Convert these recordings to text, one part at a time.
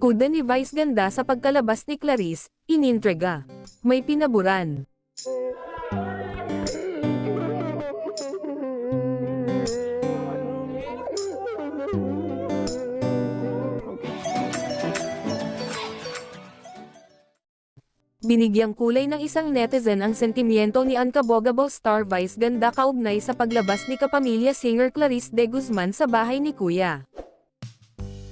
Kuda ni Vice ganda sa pagkalabas ni Clarice, inintriga. May pinaburan. Binigyang kulay ng isang netizen ang sentimiento ni Unkabogabow star Vice ganda kaugnay sa paglabas ni kapamilya singer Clarice de Guzman sa bahay ni Kuya.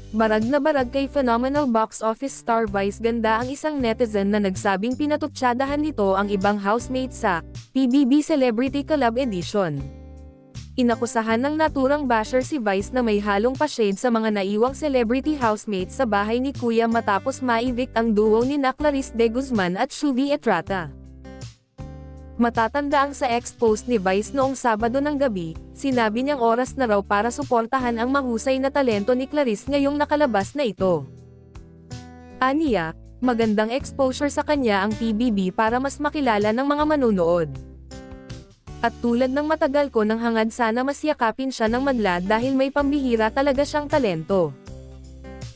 Barag na barag kay phenomenal box office star Vice ganda ang isang netizen na nagsabing pinatutsadahan nito ang ibang housemate sa PBB Celebrity Collab Edition. Inakusahan ng naturang basher si Vice na may halong pa-shade sa mga naiwang celebrity housemates sa bahay ni Kuya matapos ma-evict ang duo ni Clarice de Guzman at Shuvi Estrada. Matatanda ang sa ex-post ni Vice noong Sabado ng gabi, sinabi niyang oras na raw para suportahan ang mahusay na talento ni Clarice ngayong nakalabas na ito. Aniya, magandang exposure sa kanya ang PBB para mas makilala ng mga manunood. At tulad ng matagal ko nang hangad sana mas yakapin siya ng madla dahil may pambihira talaga siyang talento.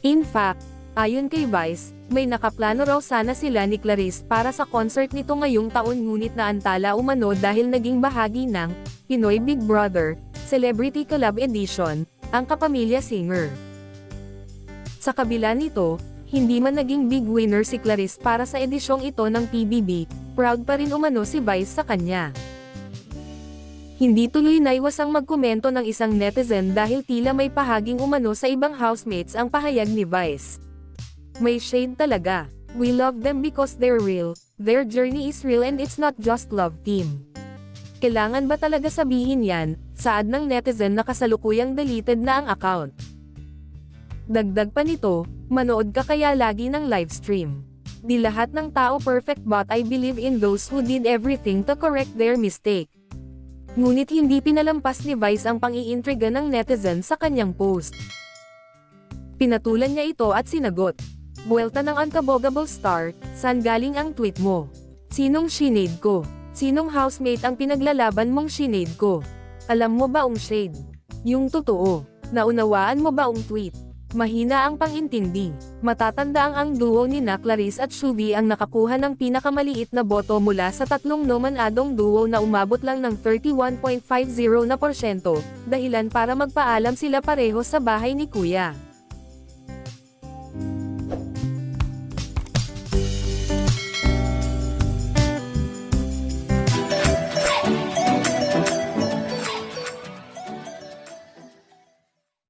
In fact, ayon kay Vice, may nakaplano raw sana sila ni Clarice para sa concert nito ngayong taon ngunit naantala umano dahil naging bahagi ng Pinoy Big Brother Celebrity Collab Edition, ang kapamilya singer. Sa kabila nito, hindi man naging big winner si Clarice para sa edisyong ito ng PBB, proud pa rin umano si Vice sa kanya. Hindi tuloy naiwasang magkomento ng isang netizen dahil tila may pahaging umano sa ibang housemates ang pahayag ni Vice. May shade talaga. We love them because they're real, their journey is real and it's not just love team. Kailangan ba talaga sabihin yan, saad ng netizen na kasalukuyang deleted na ang account. Dagdag pa nito, manood ka kaya lagi ng livestream. Di lahat ng tao perfect but I believe in those who did everything to correct their mistake. Ngunit hindi pinalampas ni Vice ang pang-iintriga ng netizen sa kanyang post. Pinatulan niya ito at sinagot. Buwelta ng Unkabogabow star, saan galing ang tweet mo? Sinong shinade ko? Sinong housemate ang pinaglalaban mong shinade ko? Alam mo ba ang shade? Yung totoo. Naunawaan mo ba ang tweet? Mahina ang pang-intindi. Matatanda ang duo ni Clarice at Shuvi ang nakakuha ng pinakamaliit na boto mula sa tatlong nominadong duo na umabot lang ng 31.50%, dahilan para magpaalam sila pareho sa bahay ni Kuya.